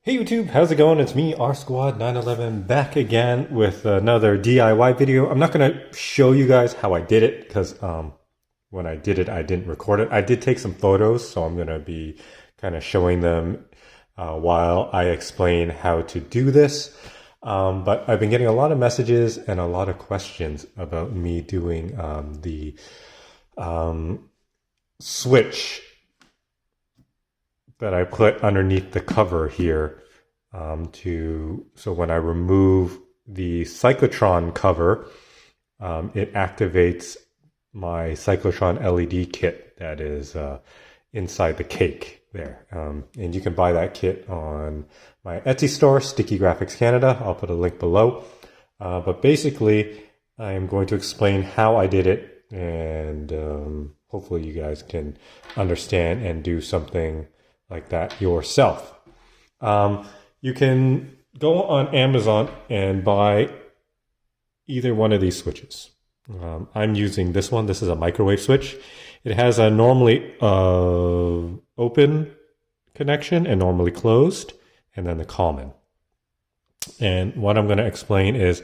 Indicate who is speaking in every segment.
Speaker 1: Hey YouTube, how's it going? It's me, R Squad 911, back again with another DIY video. I'm not going to show you guys how I did it because when I did it, I didn't record it. I did take some photos, so I'm going to be kind of showing them while I explain how to do this. But I've been getting a lot of messages and a lot of questions about me doing the switch that I put underneath the cover here so when I remove the Cyclotron cover, it activates my Cyclotron LED kit that is inside the cake there. And you can buy that kit on my Etsy store, Sticky Graphics Canada. I'll put a link below. But basically, I am going to explain how I did it, and hopefully you guys can understand and do something like that yourself. You can go on Amazon and buy either one of these switches. I'm using this one. This is a microwave switch. It has a normally open connection and normally closed, and then the common. And what I'm going to explain is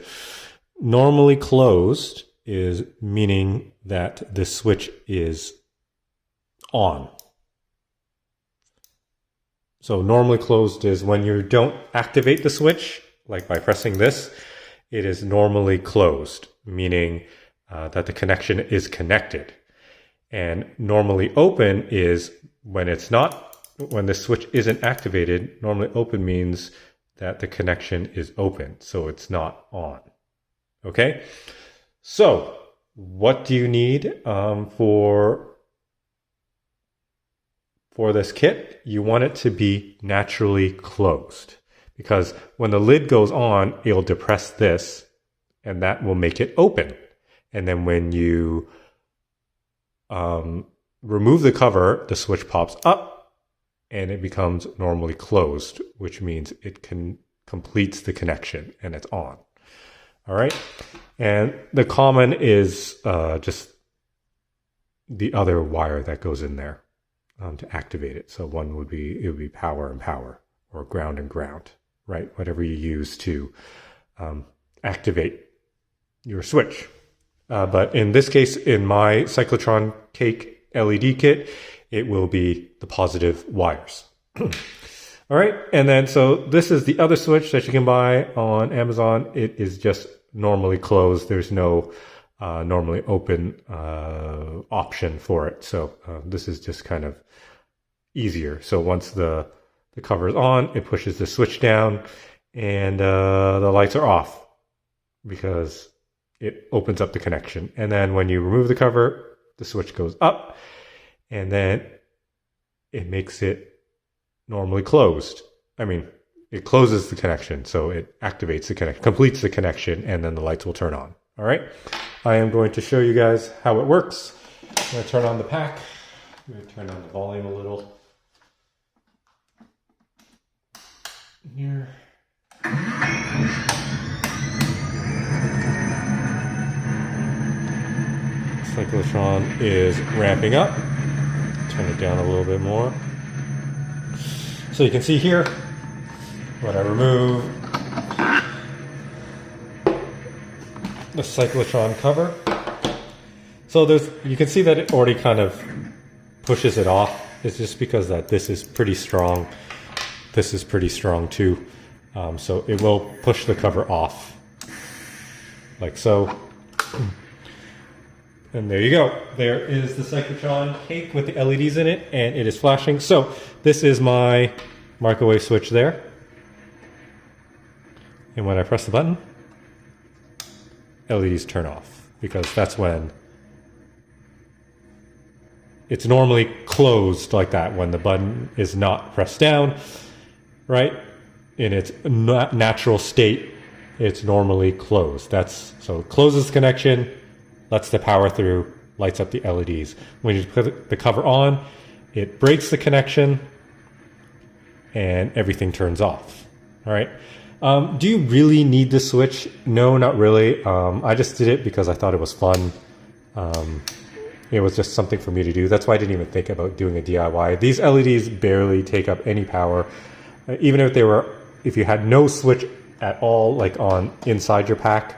Speaker 1: normally closed is meaning that the switch is on. So normally closed is when you don't activate the switch, like by pressing this, it is normally closed, meaning that the connection is connected. And normally open is when the switch isn't activated. Normally open means that the connection is open, so it's not on. Okay? So what do you need for this kit? You want it to be naturally closed, because when the lid goes on, it'll depress this and that will make it open. And then when you remove the cover, the switch pops up and it becomes normally closed, which means it completes the connection and it's on. All right. And the common is just the other wire that goes in there to activate it. So one would be power and power, or ground and ground, right? Whatever you use to activate your switch. But in this case, in my Cyclotron cake LED kit, it will be the positive wires. All right. And then, so this is the other switch that you can buy on Amazon. It is just normally closed. There's no normally open option for it. So this is just kind of easier. So once the cover is on, it pushes the switch down and the lights are off because it opens up the connection. And then when you remove the cover, the switch goes up and then it makes it normally closed. I mean, it closes the connection, so it activates the connection, completes the connection, and then the lights will turn on. All right. I am going to show you guys how it works. I'm going to turn on the pack. I'm going to turn on the volume a little. Here. Cyclotron is ramping up. Turn it down a little bit more. So you can see here when I remove the Cyclotron cover. So you can see that it already kind of pushes it off. It's just because that this is pretty strong. This is pretty strong too. So it will push the cover off like so. And there you go. There is the Cyclotron cake with the LEDs in it, and it is flashing. So this is my microwave switch there. And when I press the button, LEDs turn off, because that's when it's normally closed like that, when the button is not pressed down, right? In its natural state, it's normally closed. So it closes the connection, lets the power through, lights up the LEDs. When you put the cover on, it breaks the connection and everything turns off. All right. Do you really need this switch? No, not really. I just did it because I thought it was fun. It was just something for me to do. That's why I didn't even think about doing a DIY. These LEDs barely take up any power. even if you had no switch at all, like on inside your pack,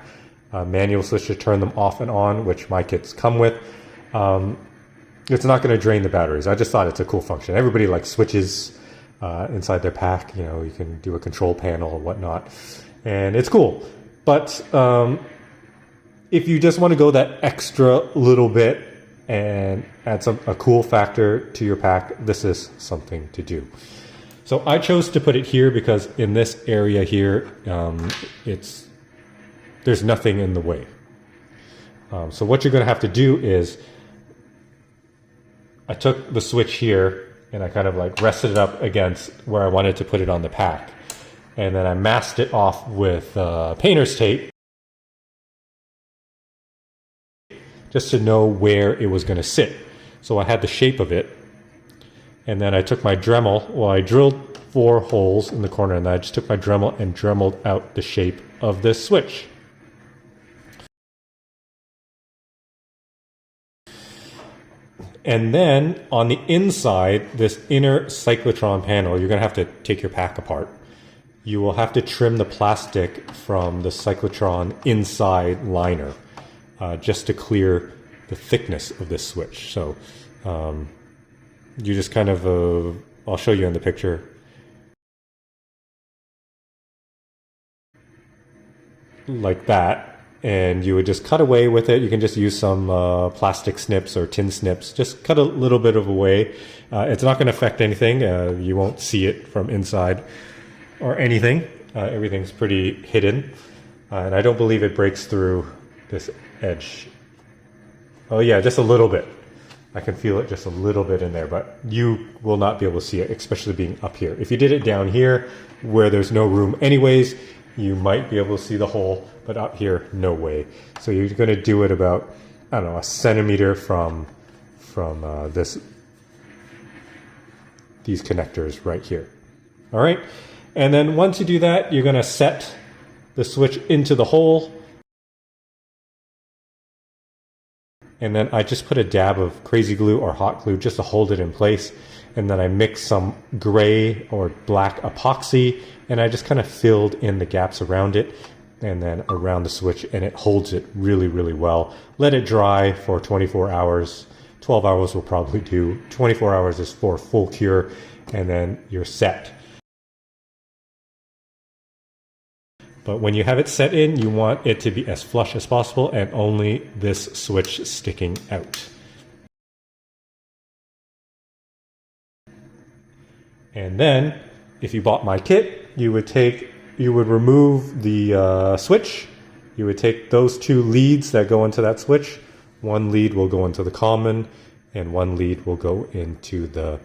Speaker 1: manual switch to turn them off and on, which my kits come with, it's not going to drain the batteries. I just thought it's a cool function. Everybody likes switches inside their pack. You know, you can do a control panel or whatnot, and it's cool. But if you just want to go that extra little bit and add a cool factor to your pack, this is something to do. So I chose to put it here because in this area here, there's nothing in the way. So what you're going to have to do is, I took the switch here and I kind of like rested it up against where I wanted to put it on the pack. And then I masked it off with painter's tape just to know where it was going to sit. So I had the shape of it. And then I took my Dremel, well, I drilled 4 holes in the corner, and then I just took my Dremel and Dremeled out the shape of this switch. And then on the inside, this inner cyclotron panel, you're going to have to take your pack apart. You will have to trim the plastic from the cyclotron inside liner just to clear the thickness of this switch. So you just kind of, I'll show you in the picture. Like that. And you would just cut away with it. You can just use some plastic snips or tin snips. Just cut a little bit of away. It's not going to affect anything. You won't see it from inside or anything. Everything's pretty hidden. And I don't believe it breaks through this edge. Oh yeah, just a little bit. I can feel it just a little bit in there, but you will not be able to see it, especially being up here. If you did it down here where there's no room anyways, you might be able to see the hole, but up here, no way. So you're going to do it about, I don't know, a centimeter from these connectors right here. All right. And then once you do that, you're going to set the switch into the hole. And then I just put a dab of crazy glue or hot glue just to hold it in place. And then I mixed some gray or black epoxy, and I just kind of filled in the gaps around it and then around the switch, and it holds it really, really well. Let it dry for 24 hours. 12 hours will probably do. 24 hours is for full cure, and then you're set. But when you have it set in, you want it to be as flush as possible and only this switch sticking out. And then, if you bought my kit, you would remove the switch. You would take those 2 leads that go into that switch. One lead will go into the common, and one lead will go into the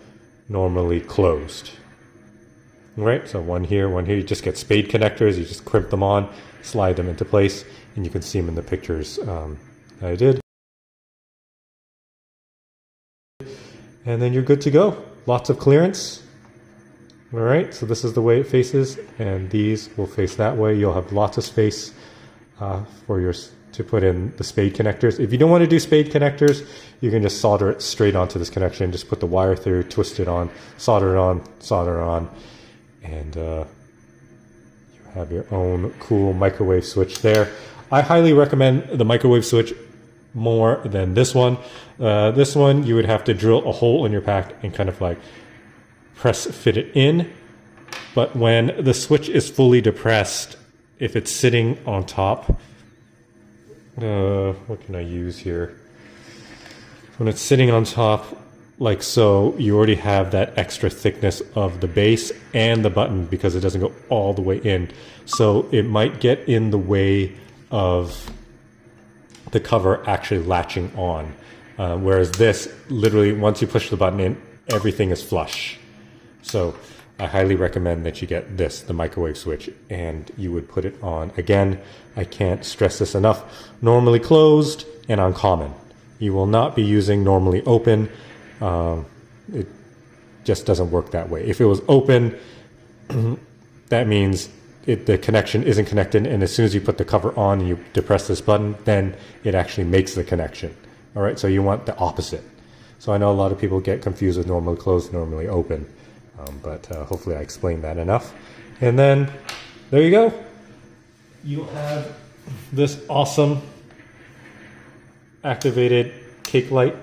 Speaker 1: normally closed. All right, so one here. You just get Spade connectors. You just crimp them on, slide them into place, and you can see them in the pictures that I did. And then you're good to go. Lots of clearance. All right, so this is the way it faces, and these will face that way. You'll have lots of space to put in the Spade connectors. If you don't want to do Spade connectors, you can just solder it straight onto this connection. Just put the wire through, twist it on, solder it on, and you have your own cool microwave switch there. I highly recommend the microwave switch more than this one. This one, you would have to drill a hole in your pack and kind of like press fit it in, but when the switch is fully depressed, if it's sitting on top, what can I use here? When it's sitting on top like so, you already have that extra thickness of the base and the button because it doesn't go all the way in. So it might get in the way of the cover actually latching on. Whereas this, literally, once you push the button in, everything is flush. So I highly recommend that you get this, the microwave switch, and you would put it on. Again, I can't stress this enough. Normally closed and on common. You will not be using normally open. It just doesn't work that way. If it was open, that means the connection isn't connected, and as soon as you put the cover on and you depress this button, then it actually makes the connection. All right, so you want the opposite. So I know a lot of people get confused with normally closed and normally open. But hopefully I explained that enough. And then there you go. You'll have this awesome activated cake light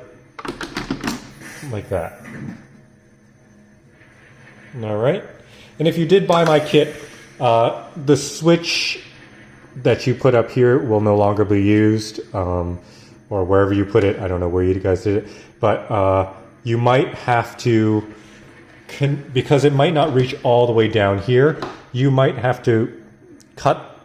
Speaker 1: like that. All right. And if you did buy my kit, the switch that you put up here will no longer be used, or wherever you put it. I don't know where you guys did it, but you might have to, because it might not reach all the way down here, you might have to cut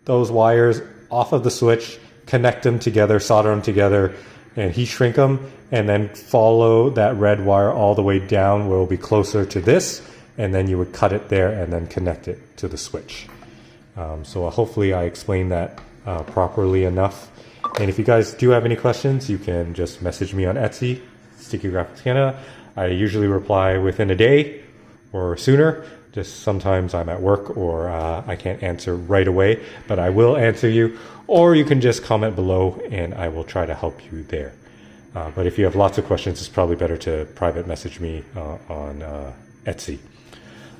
Speaker 1: those wires off of the switch, connect them together, solder them together, and heat shrink them, and then follow that red wire all the way down where it will be closer to this, and then you would cut it there and then connect it to the switch. So hopefully I explained that properly enough. And if you guys do have any questions, you can just message me on Etsy, Sticky Graphics Canada. I usually reply within a day or sooner. Just sometimes I'm at work or I can't answer right away, but I will answer you. Or you can just comment below and I will try to help you there. But if you have lots of questions, it's probably better to private message me on Etsy.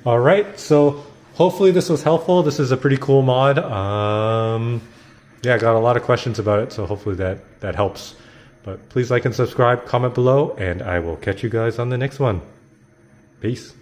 Speaker 1: All right, so hopefully this was helpful. This is a pretty cool mod. Yeah, I got a lot of questions about it, so hopefully that helps. But please like and subscribe, comment below, and I will catch you guys on the next one. Peace.